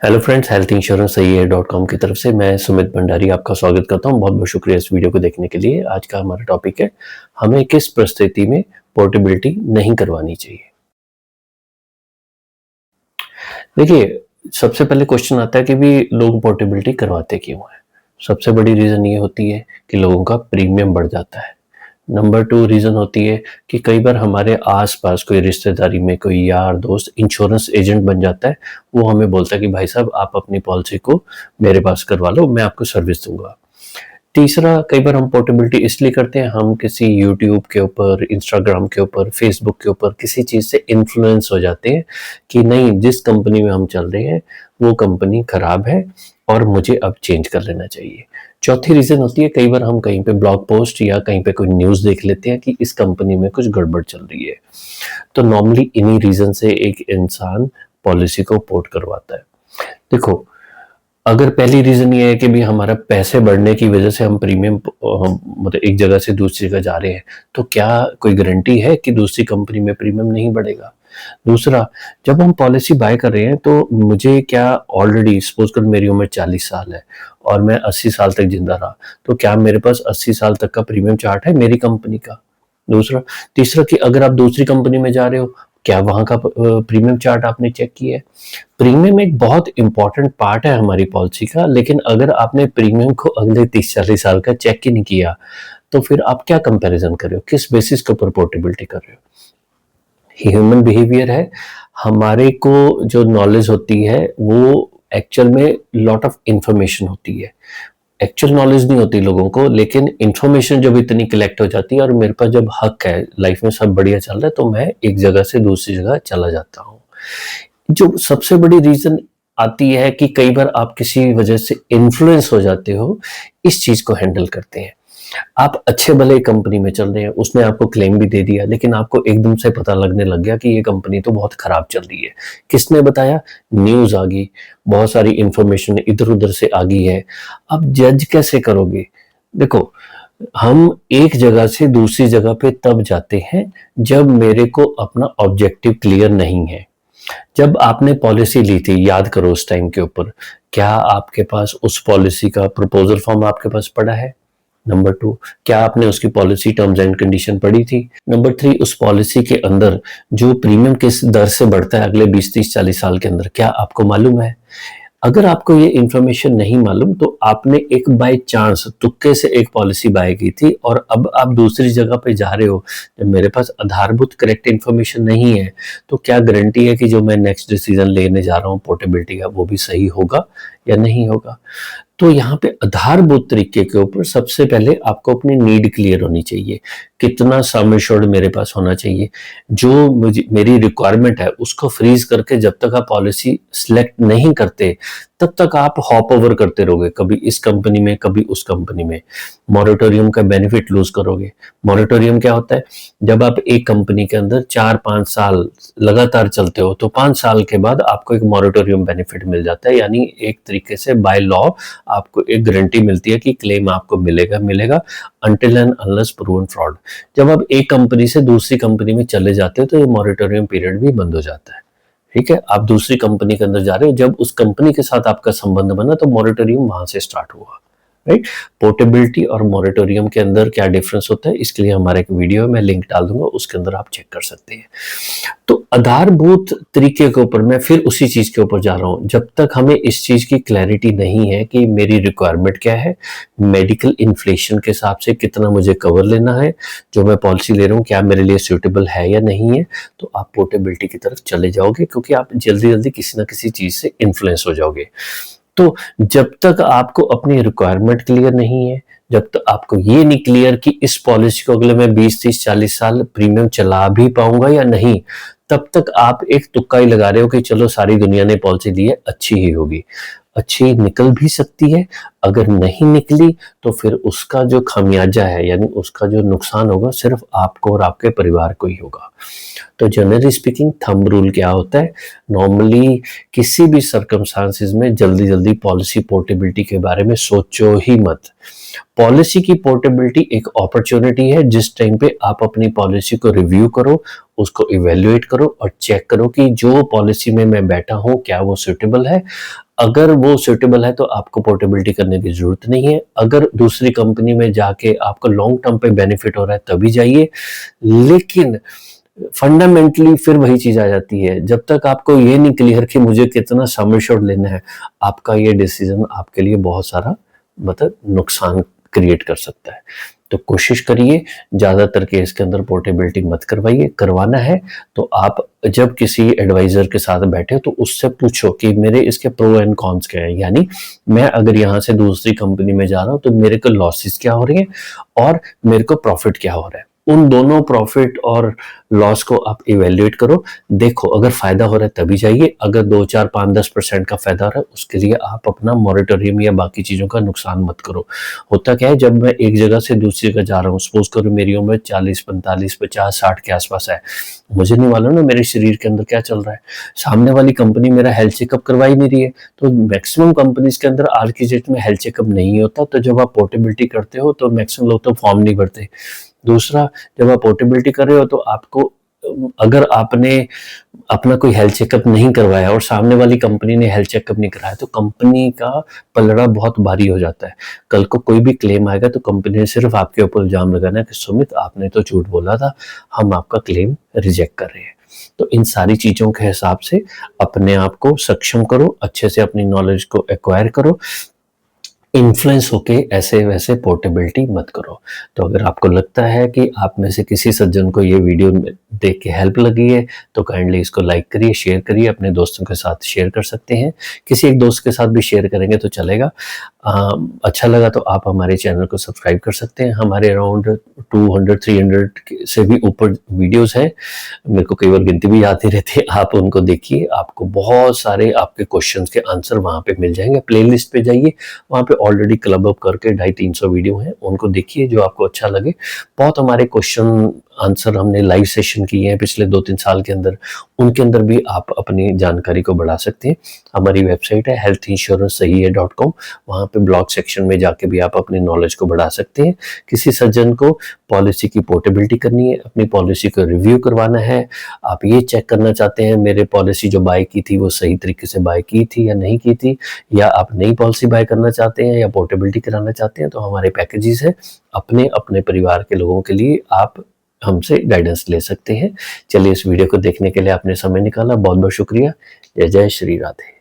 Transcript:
Hello friends, health insurance सही है .com की तरफ से मैं सुमित भंडारी आपका स्वागत करता हूं। बहुत बहुत शुक्रिया इस वीडियो को देखने के लिए। आज का हमारा टॉपिक है, हमें किस परिस्थिति में पोर्टेबिलिटी नहीं करवानी चाहिए। देखिए, सबसे पहले क्वेश्चन आता है कि भी लोग पोर्टेबिलिटी करवाते क्यों हैं। सबसे बड़ी रीज़न ये होती है कि लोगों का प्रीमियम बढ़ जाता है। नंबर 2 रीज़न होती है कि कई बार हमारे आस-पास कोई रिश्तेदारी में कोई यार दोस्त इंश्योरेंस एजेंट बन जाता है। वो हमें बोलता है कि भाई साहब आप अपनी पॉलिसी को मेरे पास करवा लो, मैं आपको सर्विस दूँगा। तीसरा, कई बार हम पोर्टेबिलिटी इसलिए करते हैं, हम किसी यूट्यूब के ऊपर, इंस्टाग्राम के ऊपर, फेसबुक के ऊपर किसी चीज़ से इन्फ्लुएंस हो जाते हैं कि नहीं, जिस कंपनी में हम चल रहे हैं वो कंपनी खराब है और मुझे अब चेंज कर लेना चाहिए। चौथी रीज़न होती है, कई बार हम कहीं पे ब्लॉग पोस्ट या कहीं पे कोई न्यूज़ देख लेते हैं कि इस कंपनी में कुछ गड़बड़ चल रही है। तो नॉर्मली इन्हीं रीज़न से एक इंसान पॉलिसी को पोर्ट करवाता है। देखो, अगर पहली रीज़न ये है कि भी हमारा पैसे बढ़ने की वजह से हम प्रीमियम मतलब एक जगह से दूसरी जगह जा रहे हैं, तो क्या कोई गारंटी है कि दूसरी कंपनी में प्रीमियम नहीं बढ़ेगा? दूसरा, जब हम पॉलिसी बाय कर रहे हैं तो मुझे क्या ऑलरेडी सपोज़ करो मेरी उम्र 40 साल है और मैं 80 साल तक ज़िंदा रहा, तो क्या मेरे पास 80 साल तक का प्रीमियम चार्ट है मेरी कंपनी का? दूसरा, तीसरा कि अगर आप दूसरी कंपनी में जा रहे हो, क्या वहाँ का प्रीमियम चार्ट आपने चेक किया है? प्रीमियम एक बहुत इंपॉर्टेंट पार्ट है हमारी पॉलिसी का, लेकिन अगर आपने प्रीमियम को अगले 30-40 साल का चेक ही नहीं किया, तो फिर आप क्या कंपैरिजन कर रहे हो? किस बेसिस के ऊपर पोर्टेबिलिटी कर रहे हो? ह्यूमन बिहेवियर है, हमारे को जो नॉलेज होती है वो एक्चुअल में लॉट ऑफ इंफॉर्मेशन होती है। एक्चुअल नॉलेज नहीं होती लोगों को, लेकिन इंफॉर्मेशन जब इतनी कलेक्ट हो जाती है और मेरे पास जब हक है, लाइफ में सब बढ़िया चल रहा है, तो मैं एक जगह से दूसरी जगह चला जाता हूँ। जो सबसे बड़ी रीज़न आती है कि कई बार आप किसी वजह से इन्फ्लुएंस हो जाते हो, इस चीज़ को हैंडल करते हैं। आप अच्छे भले कंपनी में चल रहे हैं, उसने आपको क्लेम भी दे दिया, लेकिन आपको एकदम से पता लगने लग गया कि ये कंपनी तो बहुत खराब चल रही है। किसने बताया? न्यूज़ आ गई, बहुत सारी इन्फॉर्मेशन इधर-उधर से आ गई है। अब जज कैसे करोगे? देखो, हम एक जगह से दूसरी जगह पे तब जाते हैं जब मेरे को अपना ऑब्जेक्टिव क्लियर नहीं है। जब आपने पॉलिसी ली थी, याद करो उस टाइम के ऊपर, क्या आपके पास उस पॉलिसी का प्रपोजल फॉर्म आपके पास पड़ा है? नंबर 2, क्या आपने उसकी पॉलिसी टर्म्स एंड कंडीशन पढ़ी थी? नंबर 3, उस पॉलिसी के अंदर जो प्रीमियम किस दर से बढ़ता है अगले 20, 30, 40 साल के अंदर, क्या आपको मालूम है? अगर आपको ये इन्फॉर्मेशन नहीं मालूम, तो आपने एक बाय चांस तुक्के से एक पॉलिसी बाय की थी और अब आप दूसरी जगह पे जा रहे हो। जब मेरे पास आधारभूत करेक्ट इन्फॉर्मेशन नहीं है, तो क्या गारंटी है कि जो मैं नेक्स्ट डिसीजन लेने जा रहा हूँ पोर्टेबिलिटी का, वो भी सही होगा या नहीं होगा? तो यहाँ पे आधारभूत तरीके के ऊपर सबसे पहले आपको अपनी नीड क्लियर होनी चाहिए। कितना सम एश्योर्ड मेरे पास होना चाहिए? जो मुझे मेरी रिक्वायरमेंट है उसको फ्रीज़ करके जब तक आप पॉलिसी सिलेक्ट नहीं करते, तब तक आप हॉप ओवर करते रहोगे, कभी इस कंपनी में, कभी उस कंपनी में। मॉरेटोरियम का बेनिफिट लूज़ करोगे। मॉरेटोरियम क्या होता है? जब आप एक कंपनी के अंदर 4-5 साल लगातार चलते हो, तो 5 साल के बाद आपको एक मॉरेटोरियम बेनिफिट मिल जाता है, यानी एक तरीके से बाय लॉ आपको एक गारंटी मिलती है कि क्लेम आपको मिलेगा until and unless proven fraud. जब आप एक कंपनी से दूसरी कंपनी में चले जाते हो, तो ये मॉरेटोरियम पीरियड भी बंद हो जाता है। ठीक है, आप दूसरी कंपनी के अंदर जा रहे हो, जब उस कंपनी के साथ आपका संबंध बना तो मॉरेटोरियम वहां से स्टार्ट हुआ। राइट? पोर्टेबिलिटी और मॉरेटोरियम के अंदर क्या डिफरेंस होता है, इसके लिए हमारा एक वीडियो है, मैं लिंक डाल दूंगा, उसके अंदर आप चेक कर सकते हैं। तो आधारभूत तरीके के ऊपर मैं फिर उसी चीज के ऊपर जा रहा हूं, जब तक हमें इस चीज की क्लैरिटी नहीं है कि मेरी रिक्वायरमेंट क्या है, मेडिकल इन्फ्लेशन के हिसाब से कितना मुझे कवर लेना है, जो मैं पॉलिसी ले रहा हूँ क्या मेरे लिए सूटेबल है या नहीं है, तो आप पोर्टेबिलिटी की तरफ चले जाओगे, क्योंकि आप जल्दी जल्दी किसी ना किसी चीज से इन्फ्लुएंस हो जाओगे। तो जब तक आपको अपनी रिक्वायरमेंट क्लियर नहीं है, जब तक आपको ये नहीं क्लियर कि इस पॉलिसी को अगले मैं 20, 30, 40 साल प्रीमियम चला भी पाऊंगा या नहीं, तब तक आप एक तुक्का ही लगा रहे हो कि चलो सारी दुनिया ने पॉलिसी दी है, अच्छी ही होगी। अच्छी निकल भी सकती है, अगर नहीं निकली तो फिर उसका जो खामियाजा है, यानी उसका जो नुकसान होगा, सिर्फ आपको और आपके परिवार को ही होगा। तो जनरली स्पीकिंग थंब रूल क्या होता है, नॉर्मली किसी भी सर्कमस्टांसेस में जल्दी जल्दी पॉलिसी पोर्टेबिलिटी के बारे में सोचो ही मत। पॉलिसी की पोर्टेबिलिटी एक अपॉर्चुनिटी है, जिस टाइम पे आप अपनी पॉलिसी को रिव्यू करो, उसको इवेल्युएट करो और चेक करो कि जो पॉलिसी में मैं बैठा हूं क्या वो सूटेबल है। अगर वो सूटेबल है तो आपको पोर्टेबिलिटी करने की ज़रूरत नहीं है। अगर दूसरी कंपनी में जाके आपको लॉन्ग टर्म पे बेनिफिट हो रहा है तभी जाइए। लेकिन फंडामेंटली फिर वही चीज़ आ जाती है, जब तक आपको ये नहीं क्लियर कि मुझे कितना सम एश्योर्ड लेना है, आपका ये डिसीजन आपके लिए बहुत सारा मतलब नुकसान क्रिएट कर सकता है। तो कोशिश करिए, ज़्यादातर केस के अंदर पोर्टेबिलिटी मत करवाइए। करवाना है तो आप जब किसी एडवाइज़र के साथ बैठे तो उससे पूछो कि मेरे इसके प्रो एंड कॉन्स क्या हैं, यानी मैं अगर यहाँ से दूसरी कंपनी में जा रहा हूँ तो मेरे को लॉसेस क्या हो रही हैं और मेरे को प्रॉफिट क्या हो रहा है। उन दोनों प्रॉफिट और लॉस को आप इवैल्यूएट करो, देखो अगर फ़ायदा हो रहा है तभी जाइए, अगर 2, 4, 5, 10% का फ़ायदा हो रहा है उसके लिए आप अपना मॉनिटरियम या बाकी चीज़ों का नुकसान मत करो। होता क्या है, जब मैं एक जगह से दूसरी जगह जा रहा हूँ, सपोज़ करो मेरी उम्र 40, 45, 50, 60 के आस-पास है, मुझे नहीं मालूम ना मेरे शरीर के अंदर क्या चल रहा है। सामने वाली कंपनी मेरा हेल्थ चेकअप करवा ही नहीं रही है, तो मैक्सिमम कंपनीज़ के अंदर आज की डेट में हेल्थ चेकअप नहीं होता, तो जब आप पोर्टेबिलिटी करते हो तो मैक्सिमम लोग तो फॉर्म नहीं भरते। दूसरा, जब आप पोर्टेबिलिटी कर रहे हो तो आपको अगर आपने अपना कोई हेल्थ चेकअप नहीं करवाया और सामने वाली कंपनी ने हेल्थ चेकअप नहीं कराया तो कंपनी का पलड़ा बहुत भारी हो जाता है। कल को कोई भी क्लेम आएगा तो कंपनी ने सिर्फ आपके ऊपर इल्जाम लगाना है कि सुमित आपने तो झूठ बोला था, हम आपका क्लेम रिजेक्ट कर रहे हैं। तो इन सारी चीज़ों के हिसाब से अपने आप को सक्षम करो, अच्छे से अपनी नॉलेज को एक्वायर करो, इन्फ्लुएंस होके ऐसे वैसे पोर्टेबिलिटी मत करो। तो अगर आपको लगता है कि आप में से किसी सज्जन को ये वीडियो देख के हेल्प लगी है तो काइंडली इसको लाइक करिए, शेयर करिए, अपने दोस्तों के साथ शेयर कर सकते हैं। किसी एक दोस्त के साथ भी शेयर करेंगे तो चलेगा। अच्छा लगा तो आप हमारे चैनल को सब्सक्राइब कर सकते हैं। हमारे अराउंड 200-300 से भी ऊपर वीडियोस हैं। मेरे को कई बार गिनती भी याद नहीं रहती, आप उनको देखिए, आपको बहुत सारे आपके क्वेश्चंस के आंसर वहाँ पे मिल जाएंगे। प्लेलिस्ट पे जाइए, वहाँ पे ऑलरेडी क्लब अप करके 250-300 वीडियो हैं, उनको देखिए जो आपको अच्छा लगे। बहुत हमारे क्वेश्चन आंसर हमने लाइव सेशन किए हैं पिछले 2-3 साल के अंदर, उनके अंदर भी आप अपनी जानकारी को बढ़ा सकते हैं। हमारी वेबसाइट है healthinsurancesahihai.com, वहाँ पे ब्लॉग सेक्शन में जाके भी आप अपनी नॉलेज को बढ़ा सकते हैं। किसी सज्जन को पॉलिसी की पोर्टेबिलिटी करनी है, अपनी पॉलिसी को रिव्यू करवाना है, आप ये चेक करना चाहते हैं मेरे पॉलिसी जो बाय की थी वो सही तरीके से बाय की थी या नहीं की थी, या आप नई पॉलिसी बाय करना चाहते हैं या पोर्टेबिलिटी कराना चाहते हैं, तो हमारे पैकेजेस हैं। अपने अपने परिवार के लोगों के लिए आप हमसे गाइडेंस ले सकते हैं। चलिए, इस वीडियो को देखने के लिए आपने समय निकाला, बहुत बहुत शुक्रिया। जय जय श्री राधे।